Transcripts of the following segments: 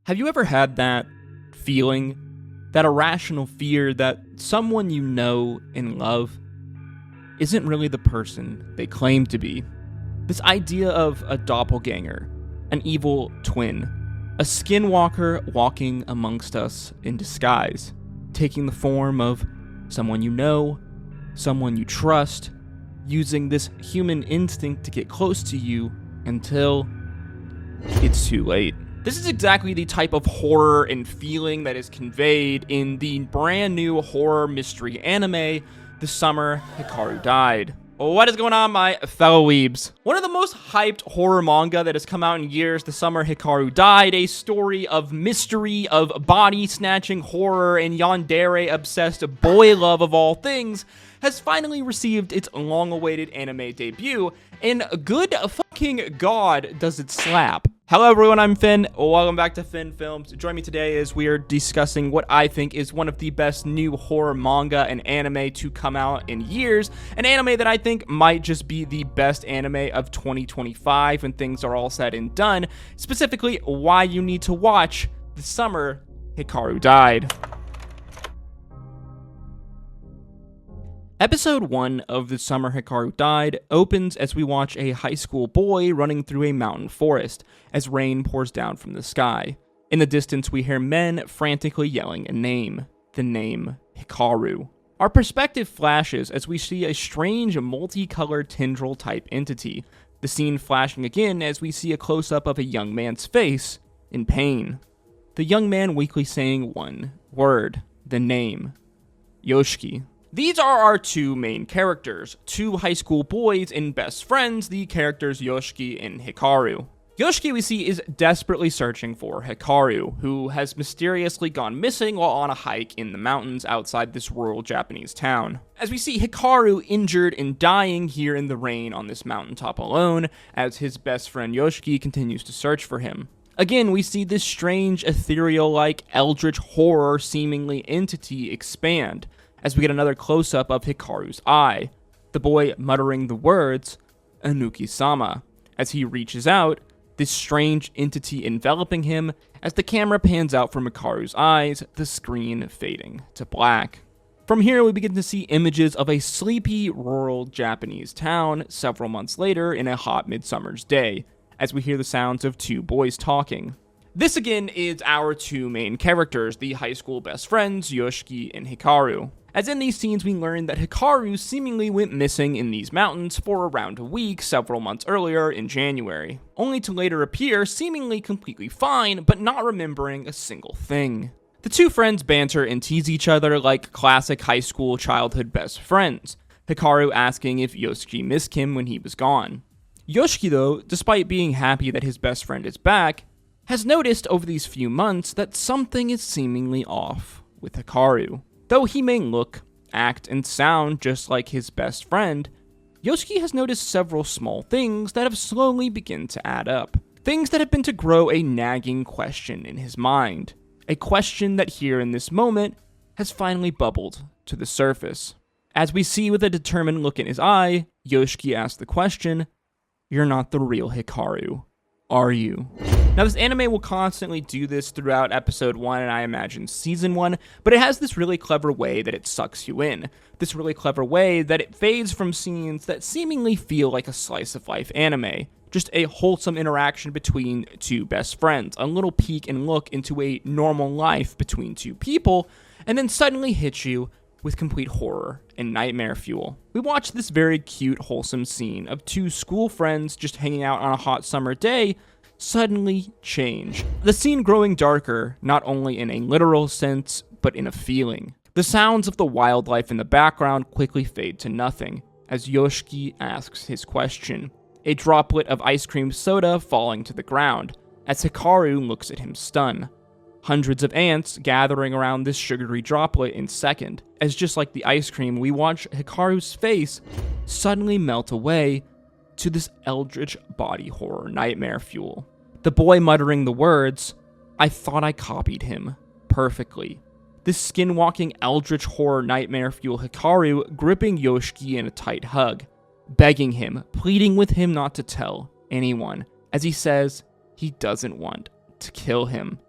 Have you ever had that feeling, that irrational fear that someone you know and love isn't really the person they claim to be? This idea of a doppelganger, an evil twin, a skinwalker walking amongst us in disguise, taking the form of someone you know, someone you trust, using this human instinct to get close to you until it's too late. This is exactly the type of horror and feeling that is conveyed in the brand new horror mystery anime, The Summer Hikaru Died. What is going on, my fellow weebs? One of the most hyped horror manga that has come out in years, The Summer Hikaru Died, a story of mystery, of body-snatching horror, and yandere-obsessed boy love of all things, has finally received its long-awaited anime debut, and good fucking god does it slap. Hello everyone, I'm Finn. Welcome back to Finn Films. Join me today as we are discussing what I think is one of the best new horror manga and anime to come out in years. An anime that I think might just be the best anime of 2025 when things are all said and done. Specifically, why you need to watch The Summer Hikaru Died. Episode 1 of The Summer Hikaru Died opens as we watch a high school boy running through a mountain forest as rain pours down from the sky. In the distance, we hear men frantically yelling a name, the name Hikaru. Our perspective flashes as we see a strange multicolored tendril-type entity, the scene flashing again as we see a close-up of a young man's face in pain. The young man weakly saying one word, the name, Yoshiki. These are our two main characters, two high school boys and best friends, the characters Yoshiki and Hikaru. Yoshiki, we see, is desperately searching for Hikaru, who has mysteriously gone missing while on a hike in the mountains outside this rural Japanese town. As we see Hikaru injured and dying here in the rain on this mountaintop alone, as his best friend Yoshiki continues to search for him. Again, we see this strange, ethereal-like, eldritch horror seemingly entity expand, as we get another close-up of Hikaru's eye, the boy muttering the words, Anuki-sama, as he reaches out, this strange entity enveloping him. As the camera pans out from Hikaru's eyes, the screen fading to black. From here, we begin to see images of a sleepy, rural Japanese town several months later in a hot midsummer's day, as we hear the sounds of two boys talking. This again is our two main characters, the high school best friends, Yoshiki and Hikaru. As in these scenes, we learn that Hikaru seemingly went missing in these mountains for around a week several months earlier in January, only to later appear seemingly completely fine, but not remembering a single thing. The two friends banter and tease each other like classic high school childhood best friends, Hikaru asking if Yoshiki missed him when he was gone. Yoshiki, though, despite being happy that his best friend is back, has noticed over these few months that something is seemingly off with Hikaru. Though he may look, act, and sound just like his best friend, Yoshiki has noticed several small things that have slowly begun to add up. Things that have been to grow a nagging question in his mind. A question that here in this moment has finally bubbled to the surface. As we see with a determined look in his eye, Yoshiki asks the question, "You're not the real Hikaru, are you?" Now, this anime will constantly do this throughout episode 1 and I imagine season 1, but it has this really clever way that it sucks you in. This really clever way that it fades from scenes that seemingly feel like a slice-of-life anime. Just a wholesome interaction between two best friends, a little peek and look into a normal life between two people, and then suddenly hits you with complete horror and nightmare fuel. We watch this very cute, wholesome scene of two school friends just hanging out on a hot summer day suddenly change. The scene growing darker, not only in a literal sense, but in a feeling. The sounds of the wildlife in the background quickly fade to nothing, as Yoshiki asks his question, a droplet of ice cream soda falling to the ground, as Hikaru looks at him stunned. Hundreds of ants gathering around this sugary droplet in second, as just like the ice cream, we watch Hikaru's face suddenly melt away to this eldritch body horror nightmare fuel. The boy muttering the words, "I thought I copied him," perfectly. This skin-walking eldritch horror nightmare fuel Hikaru gripping Yoshiki in a tight hug, begging him, pleading with him not to tell anyone, as he says he doesn't want to kill him.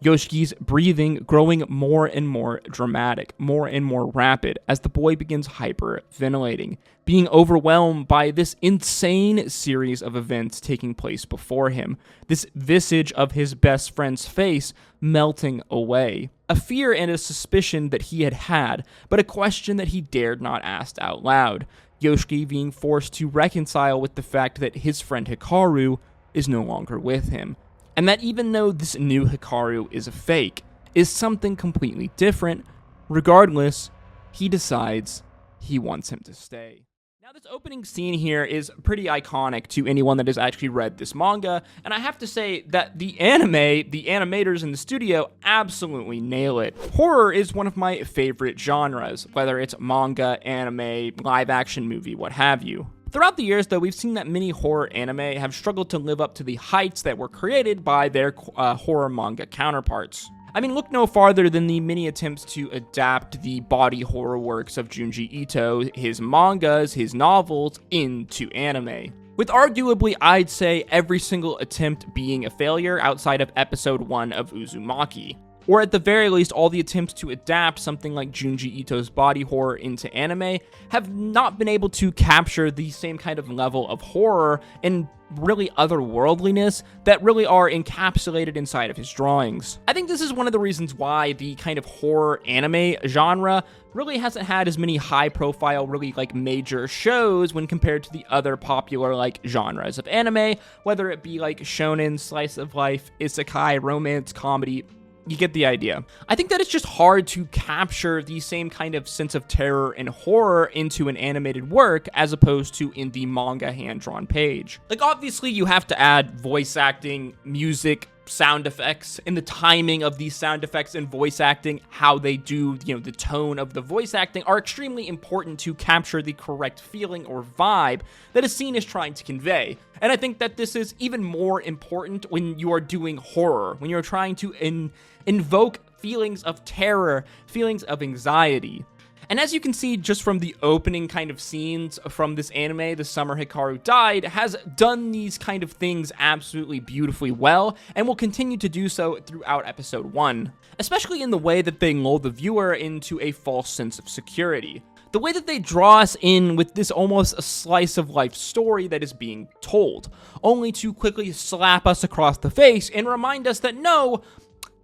Yoshiki's breathing growing more and more dramatic, more and more rapid as the boy begins hyperventilating, being overwhelmed by this insane series of events taking place before him, this visage of his best friend's face melting away. A fear and a suspicion that he had, but a question that he dared not ask out loud. Yoshiki being forced to reconcile with the fact that his friend Hikaru is no longer with him. And that even though this new Hikaru is a fake, is something completely different, regardless, he decides he wants him to stay. Now, this opening scene here is pretty iconic to anyone that has actually read this manga, and I have to say that the animators in the studio absolutely nail it. Horror is one of my favorite genres, whether it's manga, anime, live-action movie, what have you. Throughout the years, though, we've seen that many horror anime have struggled to live up to the heights that were created by their horror manga counterparts. I mean, look no farther than the many attempts to adapt the body horror works of Junji Ito, his mangas, his novels, into anime. With arguably, I'd say, every single attempt being a failure outside of episode 1 of Uzumaki. Or at the very least, all the attempts to adapt something like Junji Ito's body horror into anime have not been able to capture the same kind of level of horror and really otherworldliness that really are encapsulated inside of his drawings. I think this is one of the reasons why the kind of horror anime genre really hasn't had as many high-profile, really major shows when compared to the other popular genres of anime, whether it be shonen, slice of life, isekai, romance, comedy. You get the idea. I think that it's just hard to capture the same kind of sense of terror and horror into an animated work as opposed to in the manga hand-drawn page. Obviously, you have to add voice acting, music, sound effects, and the timing of these sound effects and voice acting, how they do, the tone of the voice acting are extremely important to capture the correct feeling or vibe that a scene is trying to convey. And I think that this is even more important when you are doing horror, when you're trying to invoke feelings of terror, feelings of anxiety. And as you can see just from the opening kind of scenes from this anime, The Summer Hikaru Died has done these kind of things absolutely beautifully well, and will continue to do so throughout episode 1, especially in the way that they lull the viewer into a false sense of security. The way that they draw us in with this almost a slice of life story that is being told, only to quickly slap us across the face and remind us that no,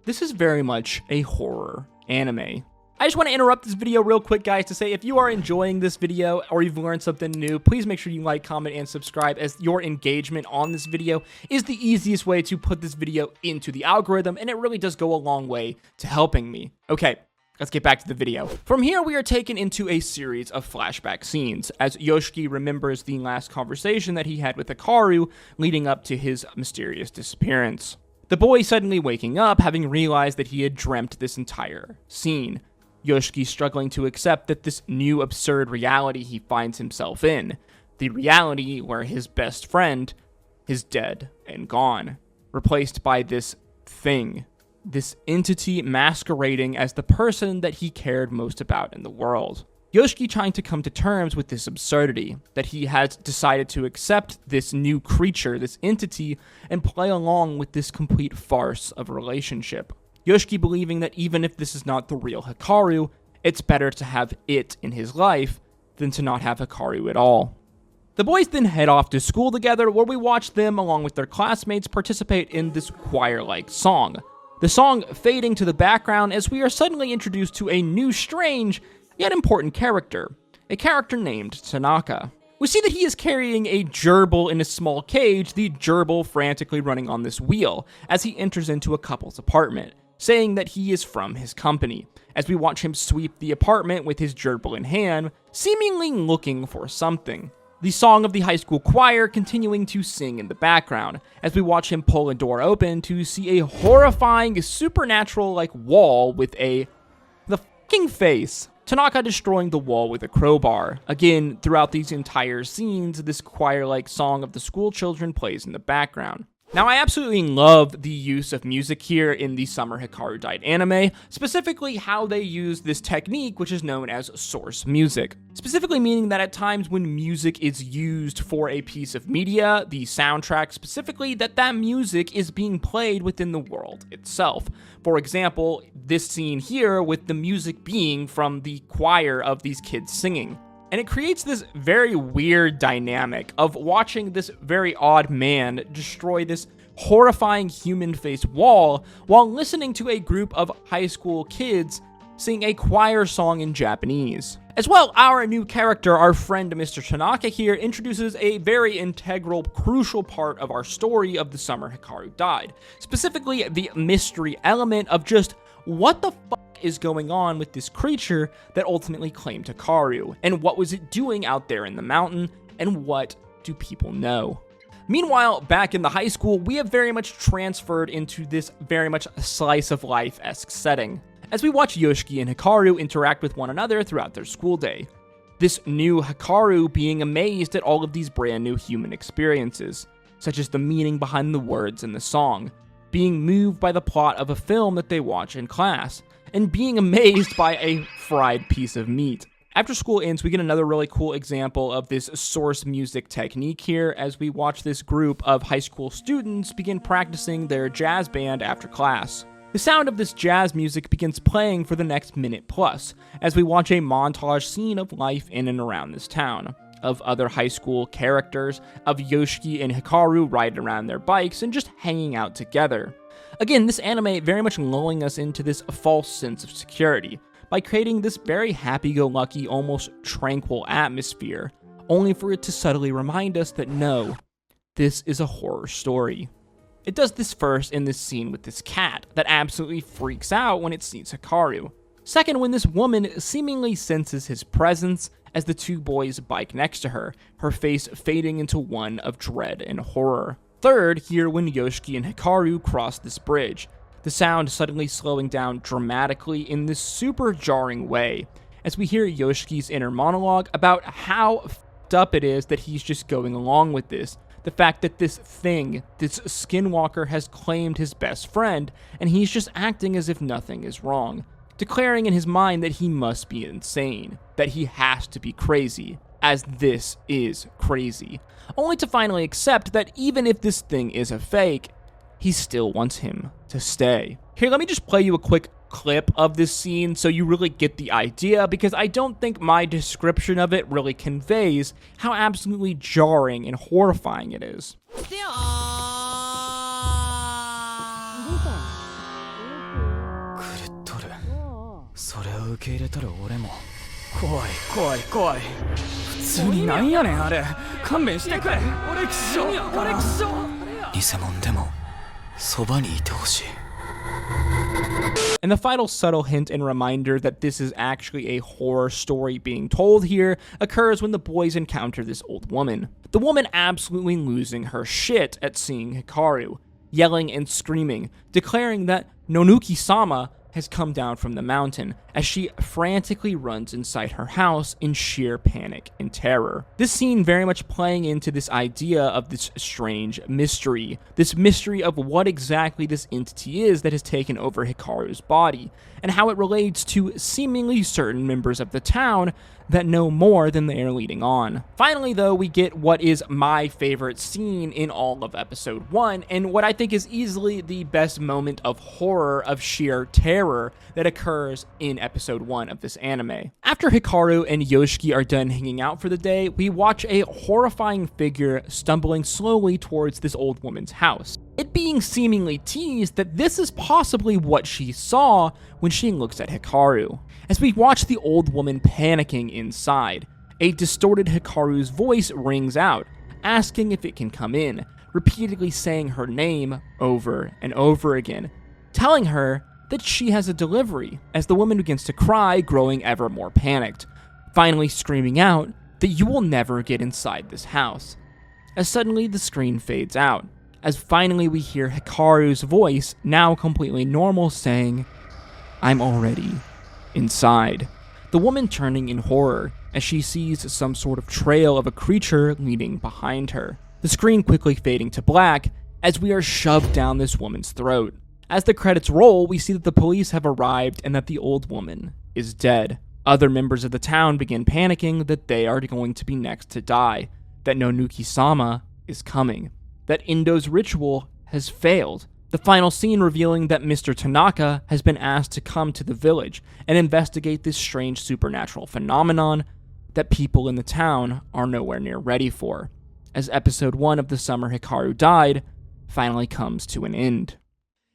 this is very much a horror anime. I just want to interrupt this video real quick, guys, to say if you are enjoying this video or you've learned something new, please make sure you like, comment, and subscribe, as your engagement on this video is the easiest way to put this video into the algorithm, and it really does go a long way to helping me. Okay, let's get back to the video. From here, we are taken into a series of flashback scenes, as Yoshiki remembers the last conversation that he had with Hikaru leading up to his mysterious disappearance. The boy suddenly waking up, having realized that he had dreamt this entire scene. Yoshiki struggling to accept that this new absurd reality he finds himself in, the reality where his best friend is dead and gone, replaced by this thing, this entity masquerading as the person that he cared most about in the world. Yoshiki trying to come to terms with this absurdity, that he has decided to accept this new creature, this entity, and play along with this complete farce of a relationship. Yoshiki believing that even if this is not the real Hikaru, it's better to have it in his life than to not have Hikaru at all. The boys then head off to school together, where we watch them, along with their classmates, participate in this choir-like song. The song fading to the background as we are suddenly introduced to a new, strange, yet important character, a character named Tanaka. We see that he is carrying a gerbil in a small cage, the gerbil frantically running on this wheel, as he enters into a couple's apartment, saying that he is from his company, as we watch him sweep the apartment with his gerbil in hand, seemingly looking for something. The song of the high school choir continuing to sing in the background, as we watch him pull a door open to see a horrifying supernatural-like wall with the fucking face. Tanaka destroying the wall with a crowbar. Again, throughout these entire scenes, this choir-like song of the school children plays in the background. Now, I absolutely love the use of music here in the Summer Hikaru Died anime, specifically how they use this technique, which is known as source music. Specifically meaning that at times when music is used for a piece of media, the soundtrack specifically, that music is being played within the world itself. For example, this scene here with the music being from the choir of these kids singing. And it creates this very weird dynamic of watching this very odd man destroy this horrifying human-faced wall while listening to a group of high school kids sing a choir song in Japanese. As well, our new character, our friend Mr. Tanaka here, introduces a very integral, crucial part of our story of the Summer Hikaru Died. Specifically, the mystery element of just what the fuck is going on with this creature that ultimately claimed Hikaru, and what was it doing out there in the mountain, and what do people know? Meanwhile, back in the high school, we have very much transferred into this very much slice of life-esque setting, as we watch Yoshiki and Hikaru interact with one another throughout their school day. This new Hikaru being amazed at all of these brand new human experiences, such as the meaning behind the words in the song, being moved by the plot of a film that they watch in class, and being amazed by a fried piece of meat. After school ends, we get another really cool example of this source music technique here as we watch this group of high school students begin practicing their jazz band after class. The sound of this jazz music begins playing for the next minute plus, as we watch a montage scene of life in and around this town, of other high school characters, of Yoshiki and Hikaru riding around their bikes and just hanging out together. Again, this anime very much lulling us into this false sense of security by creating this very happy-go-lucky, almost tranquil atmosphere, only for it to subtly remind us that no, this is a horror story. It does this first in this scene with this cat that absolutely freaks out when it sees Hikaru. Second, when this woman seemingly senses his presence as the two boys bike next to her, her face fading into one of dread and horror. Third, here when Yoshiki and Hikaru cross this bridge, the sound suddenly slowing down dramatically in this super jarring way, as we hear Yoshiki's inner monologue about how f***ed up it is that he's just going along with this. The fact that this thing, this skinwalker, has claimed his best friend, and he's just acting as if nothing is wrong, declaring in his mind that he must be insane, that he has to be crazy, as this is crazy, only to finally accept that even if this thing is a fake, he still wants him to stay. Here, let me just play you a quick clip of this scene so you really get the idea, because I don't think my description of it really conveys how absolutely jarring and horrifying it is. それを受け入れたら俺も怖い怖い怖い普通になんやねんあれ勘弁してくれ俺クソ俺クソ偽物でもそばにいてほしい And the final subtle hint and reminder that this is actually a horror story being told here occurs when the boys encounter this old woman. The woman absolutely losing her shit at seeing Hikaru, yelling and screaming, declaring that Nonuki-sama has come down from the mountain as she frantically runs inside her house in sheer panic and terror. This scene very much playing into this idea of this strange mystery, this mystery of what exactly this entity is that has taken over Hikaru's body, and how it relates to seemingly certain members of the town that know more than they are leading on. Finally, though, we get what is my favorite scene in all of episode 1, and what I think is easily the best moment of horror, of sheer terror, that occurs in episode 1 of this anime. After Hikaru and Yoshiki are done hanging out for the day, we watch a horrifying figure stumbling slowly towards this old woman's house. It being seemingly teased that this is possibly what she saw when she looks at Hikaru. As we watch the old woman panicking inside, a distorted Hikaru's voice rings out, asking if it can come in, repeatedly saying her name over and over again, telling her that she has a delivery, as the woman begins to cry, growing ever more panicked, finally screaming out that you will never get inside this house. As suddenly the screen fades out, as finally we hear Hikaru's voice, now completely normal, saying, "I'm already inside." The woman turning in horror as she sees some sort of trail of a creature leading behind her. The screen quickly fading to black as we are shoved down this woman's throat. As the credits roll, we see that the police have arrived and that the old woman is dead. Other members of the town begin panicking that they are going to be next to die, that Nonuki-sama is coming, that Indo's ritual has failed. The final scene revealing that Mr. Tanaka has been asked to come to the village and investigate this strange supernatural phenomenon that people in the town are nowhere near ready for, as episode 1 of The Summer Hikaru Died finally comes to an end.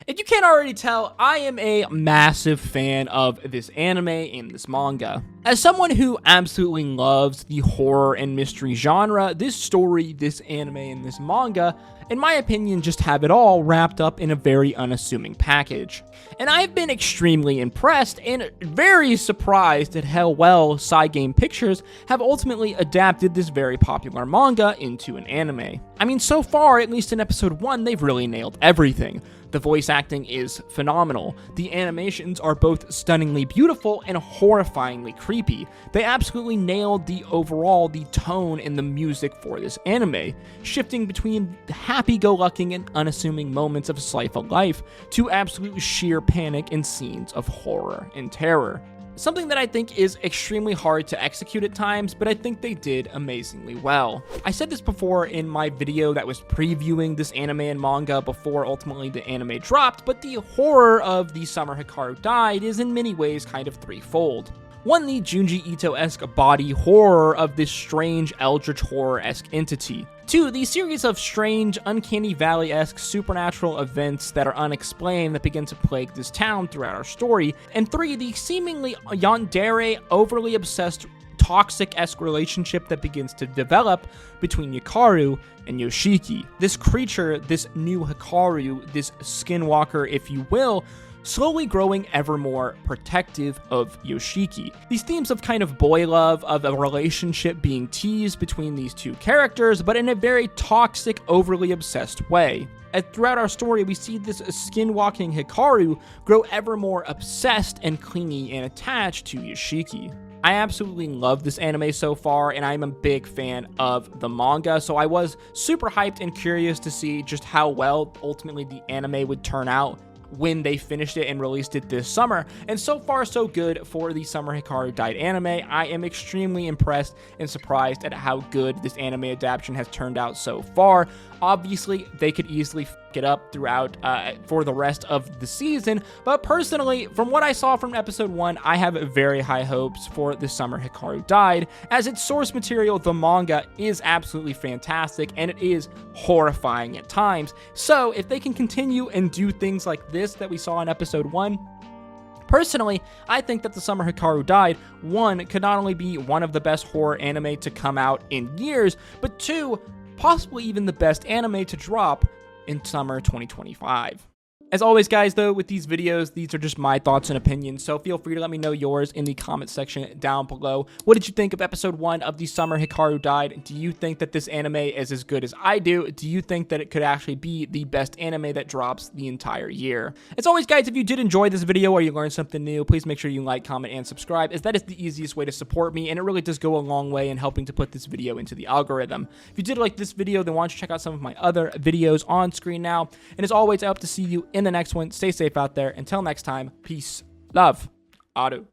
If you can't already tell, I am a massive fan of this anime and this manga. As someone who absolutely loves the horror and mystery genre, this story, this anime, and this manga, in my opinion, just have it all wrapped up in a very unassuming package. And I've been extremely impressed and very surprised at how well Cygames Pictures have ultimately adapted this very popular manga into an anime. I mean, so far, at least in episode 1, they've really nailed everything. The voice acting is phenomenal. The animations are both stunningly beautiful and horrifyingly creepy. They absolutely nailed the tone and the music for this anime, shifting between happy-go-lucky and unassuming moments of slice of life to absolute sheer panic and scenes of horror and terror. Something that I think is extremely hard to execute at times, but I think they did amazingly well. I said this before in my video that was previewing this anime and manga before ultimately the anime dropped, but the horror of The Summer Hikaru Died is in many ways kind of threefold. One, the Junji Ito-esque body horror of this strange eldritch horror-esque entity. 2, the series of strange, uncanny valley-esque supernatural events that are unexplained that begin to plague this town throughout our story. And 3, the seemingly yandere, overly obsessed, toxic-esque relationship that begins to develop between Hikaru and Yoshiki. This creature, this new Hikaru, this skinwalker, if you will, slowly growing ever more protective of Yoshiki. These themes of kind of boy love, of a relationship being teased between these two characters, but in a very toxic, overly obsessed way. And throughout our story, we see this skinwalking Hikaru grow ever more obsessed and clingy and attached to Yoshiki. I absolutely love this anime so far, and I'm a big fan of the manga, so I was super hyped and curious to see just how well ultimately the anime would turn out when they finished it and released it this summer. And so far, so good for the Summer Hikaru Died anime. I am extremely impressed and surprised at how good this anime adaptation has turned out so far. Obviously, they could easily f it up throughout for the rest of the season, but personally, from what I saw from episode 1, I have very high hopes for The Summer Hikaru Died, as its source material, the manga, is absolutely fantastic, and it is horrifying at times. So if they can continue and do things like this that we saw in episode 1, personally, I think that The Summer Hikaru Died, 1, could not only be one of the best horror anime to come out in years, but 2, possibly even the best anime to drop in summer 2025. As always, guys, though, with these videos, these are just my thoughts and opinions, so feel free to let me know yours in the comment section down below. What did you think of episode 1 of The Summer Hikaru Died? Do you think that this anime is as good as I do? Do you think that it could actually be the best anime that drops the entire year? As always, guys, if you did enjoy this video or you learned something new, please make sure you like, comment, and subscribe, as that is the easiest way to support me, and it really does go a long way in helping to put this video into the algorithm. If you did like this video, then why don't you check out some of my other videos on screen now. And as always, I hope to see you in the next one. Stay safe out there. Until next time, peace, love, Adu.